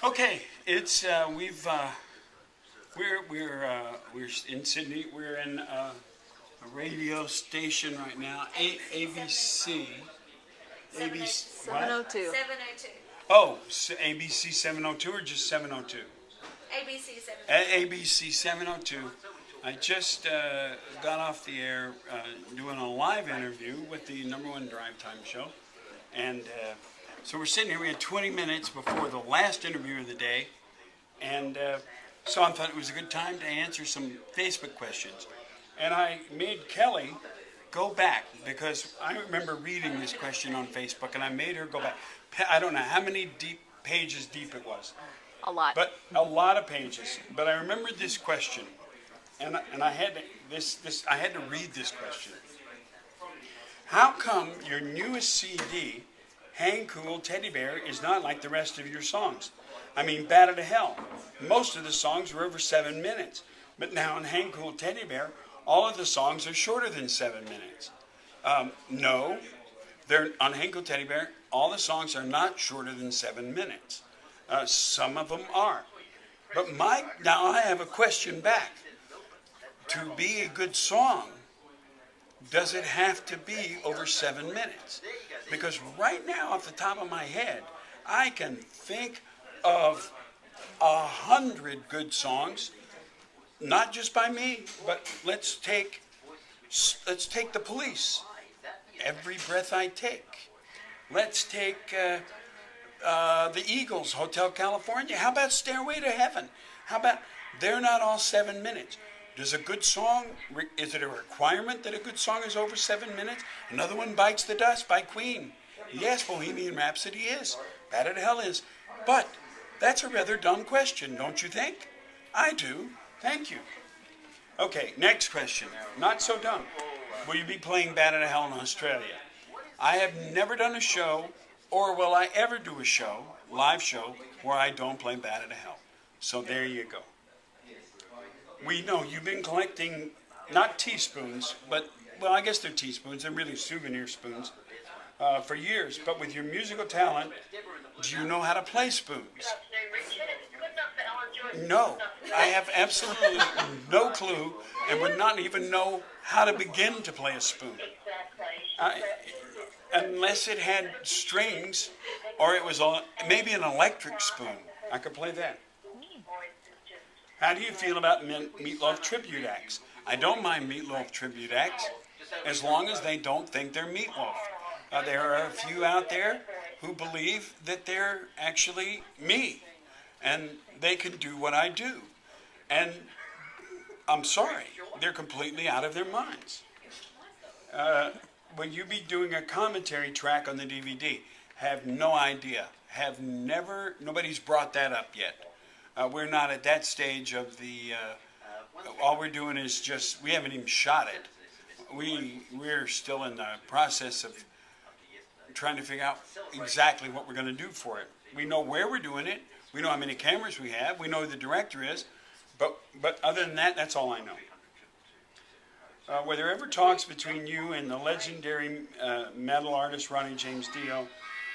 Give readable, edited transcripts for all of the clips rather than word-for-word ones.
Okay, it's we're in Sydney. We're in a radio station right now, ABC. ABC what? 702. 702. Oh, ABC 702 or just 702? ABC 702. ABC 702. I just got off the air doing a live interview with the #1 drive time show, and so we're sitting here. We had 20 minutes before the last interview of the day, and so I thought it was a good time to answer some Facebook questions. And I made Kelly go back because I remember reading this question on Facebook, and I made her go back. I don't know how many pages deep it was, A lot. but a lot of pages. But I remembered this question, and I had I had to read this question. How come your newest CD, Hang Cool Teddy Bear, is not like the rest of your songs? I mean, Bat to Hell. Most of the songs were over 7 minutes, but now in Hang Cool Teddy Bear, all of the songs are shorter than 7 minutes. No, they're on Hang Cool Teddy Bear. All the songs are not shorter than 7 minutes. Some of them are. But now I have a question back. To be a good song, does it have to be over 7 minutes? Because right now, off the top of my head, I can think of 100 good songs, not just by me, but let's take the Police. Every Breath I Take. Let's take the Eagles, Hotel California. How about Stairway to Heaven? How about they're not all 7 minutes? Does a good song, is it a requirement that a good song is over 7 minutes? Another one, Bites the Dust by Queen. Yes, Bohemian Rhapsody is. Bat to Hell is. But that's a rather dumb question, don't you think? I do. Thank you. Okay, next question. Not so dumb. Will you be playing Bat to Hell in Australia? I have never done a show, or will I ever do a show, live show, where I don't play Bat to Hell. So there you go. We know you've been collecting, not teaspoons, but, well, I guess they're teaspoons. They're really souvenir spoons for years. But with your musical talent, do you know how to play spoons? No, I have absolutely no clue and would not even know how to begin to play a spoon. Unless it had strings or it was maybe an electric spoon. I could play that. How do you feel about Meat Loaf tribute acts? I don't mind Meat Loaf tribute acts as long as they don't think they're Meat Loaf. There are a few out there who believe that they're actually me and they can do what I do. And I'm sorry, they're completely out of their minds. Will you be doing a commentary track on the DVD? Have no idea. Nobody's brought that up yet. We're not at that stage of the, all we're doing is we haven't even shot it. We're still in the process of trying to figure out exactly what we're going to do for it. We know where we're doing it. We know how many cameras we have. We know who the director is. But other than that, that's all I know. Were there ever talks between you and the legendary metal artist Ronnie James Dio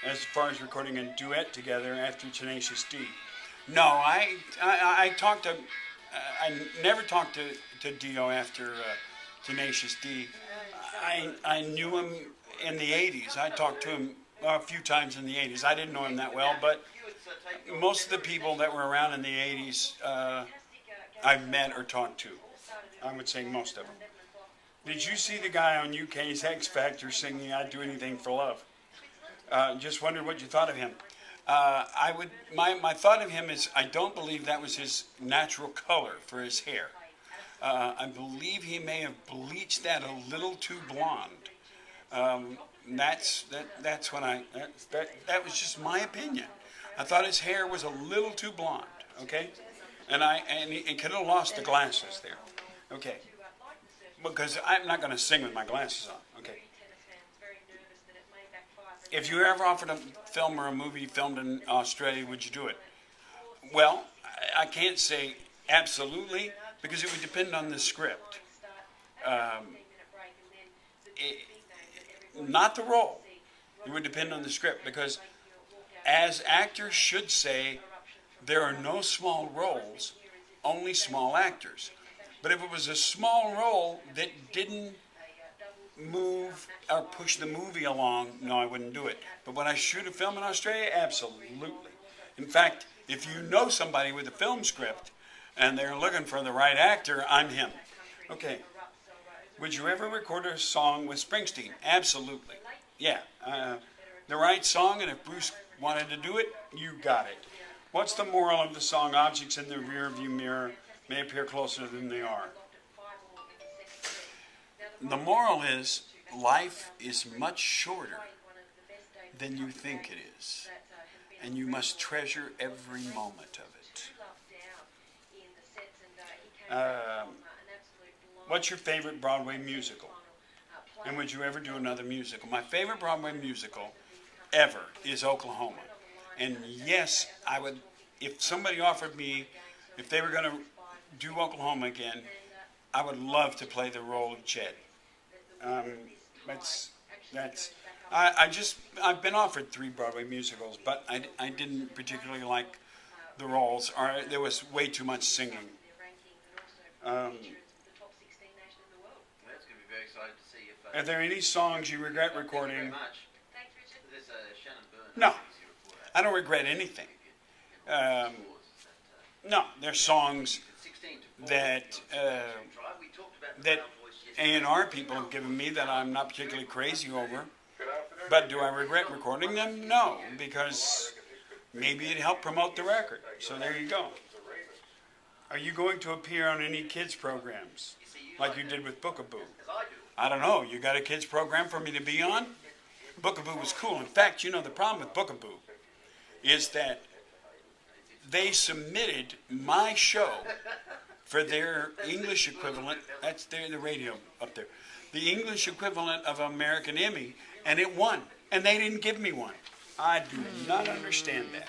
as far as recording a duet together after Tenacious D? No, I talked to, I never talked to Dio after Tenacious D. I knew him in the 80s. I talked to him a few times in the 80s. I didn't know him that well, but most of the people that were around in the 80s I've met or talked to. I would say most of them. Did you see the guy on UK's X Factor singing "I'd Do Anything for Love"? Just wondered what you thought of him. My thought of him is I don't believe that was his natural color for his hair. I believe he may have bleached that a little too blonde. That's what that was just my opinion. I thought his hair was a little too blonde. Okay, and he could have lost the glasses there. Okay, because I'm not going to sing with my glasses on. Okay. If you were ever offered a film or a movie filmed in Australia, would you do it? Well, I can't say absolutely because it would depend on the script. Not the role. It would depend on the script because as actors should say, there are no small roles, only small actors. But if it was a small role that didn't move or push the movie along, no, I wouldn't do it. But when I shoot a film in Australia, absolutely. In fact, if you know somebody with a film script and they're looking for the right actor, I'm him. Okay. Would you ever record a song with Springsteen? Absolutely. Yeah. The right song, and if Bruce wanted to do it, you got it. What's the moral of the song? Objects in the rear view mirror may appear closer than they are. The moral is life is much shorter than you think it is, and you must treasure every moment of it. What's your favorite Broadway musical? And would you ever do another musical? My favorite Broadway musical ever is Oklahoma. And yes, I would, if somebody offered me, if they were going to do Oklahoma again, I would love to play the role of Jed. I've been offered 3 Broadway musicals, but I didn't particularly like the roles, or there was way too much singing. Are there any songs you regret recording? No, I don't regret anything. No, there's songs that A&R people have given me that I'm not particularly crazy over. But do I regret recording them? No, because maybe it helped promote the record. So there you go. Are you going to appear on any kids programs like you did with Bookaboo? I don't know. You got a kids program for me to be on? Bookaboo was cool. In fact, you know, the problem with Bookaboo is that they submitted my show for their English equivalent. That's the radio up there. The English equivalent of American Emmy, and it won. And they didn't give me one. I do not understand that.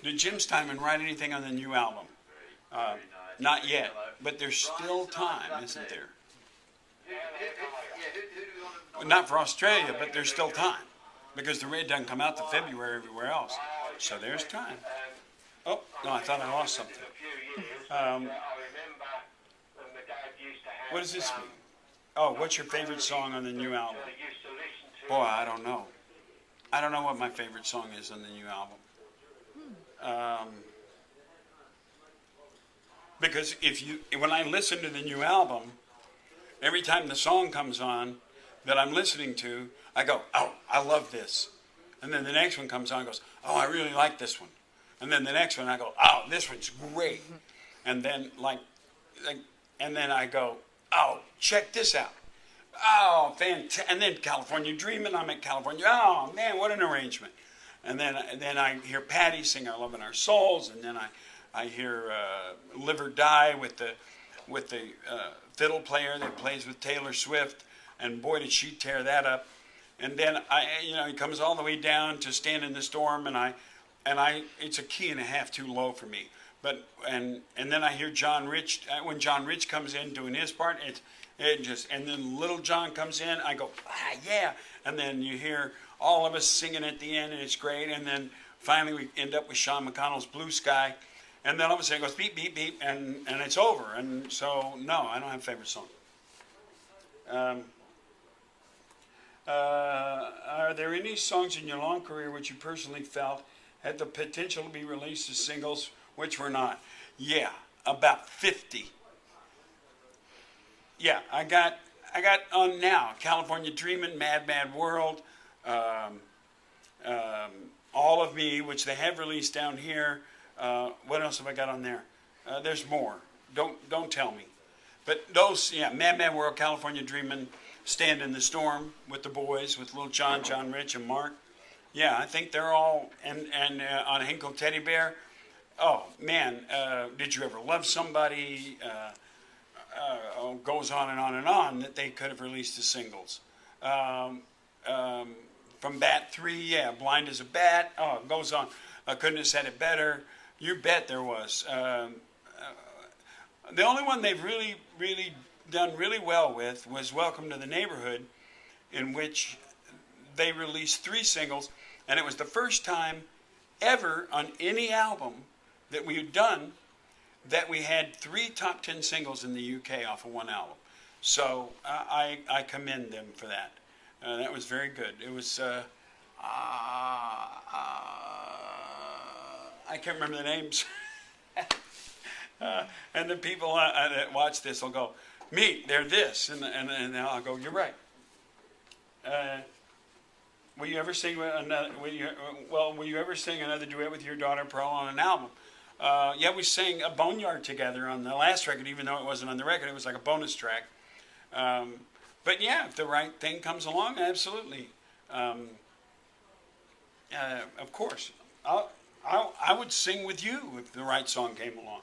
Did Jim Steinman write anything on the new album? Not yet, but there's still time, isn't there? Not for Australia, but there's still time, because the raid doesn't come out till February everywhere else. So there's time. Oh, no, I thought I lost something. What does this mean? Oh, what's your favorite song on the new album? Boy, I don't know. I don't know what my favorite song is on the new album. Because when I listen to the new album, every time the song comes on that I'm listening to, I go, oh, I love this. And then the next one comes on and goes, oh, I really like this one. And then the next one I go, oh, this one's great. And then and then I go, oh, check this out. Oh, fantastic. And then California Dreamin', I'm at California. Oh, man, what an arrangement. And then I hear Patty sing Our Love and Our Souls, and then I hear Live or Die with the fiddle player that plays with Taylor Swift, and boy, did she tear that up. And then he comes all the way down to Stand in the Storm, and it's a key and a half too low for me. But and then I hear John Rich when John Rich comes in doing his part. And then Little John comes in. I go, yeah. And then you hear all of us singing at the end, and it's great. And then finally we end up with Sean McConnell's Blue Sky. And then all of a sudden it goes beep, beep, beep, and it's over. And so, no, I don't have a favorite song. Are there any songs in your long career which you personally felt had the potential to be released as singles, which were not? Yeah, about 50. Yeah, I got on now California Dreamin', Mad Mad World, All of Me, which they have released down here. What else have I got on there? There's more. Don't tell me. But those, yeah, Mad Mad World, California Dreamin', Stand in the Storm with the boys, with Little John, John Rich, and Mark. Yeah, I think they're all, and on Hinkle Teddy Bear. Oh, man, Did You Ever Love Somebody? Goes on and on and on, that they could have released as singles. From Bat 3, yeah, Blind as a Bat. Oh, it goes on. I couldn't have said it better. You bet there was. The only one they've really done really well with was Welcome to the Neighborhood, in which they released 3 singles, and it was the first time ever on any album that we had done that we had 3 top 10 singles in the UK off of one album. So I commend them for that. That was very good. It was, I can't remember the names. And the people that watch this will go, Meat, they're this. And I'll go, you're right. Will you ever sing another? Will you ever sing another duet with your daughter Pearl on an album? Yeah, we sang a Boneyard together on the last record, even though it wasn't on the record. It was like a bonus track. But yeah, if the right thing comes along, absolutely. Of course, I would sing with you if the right song came along.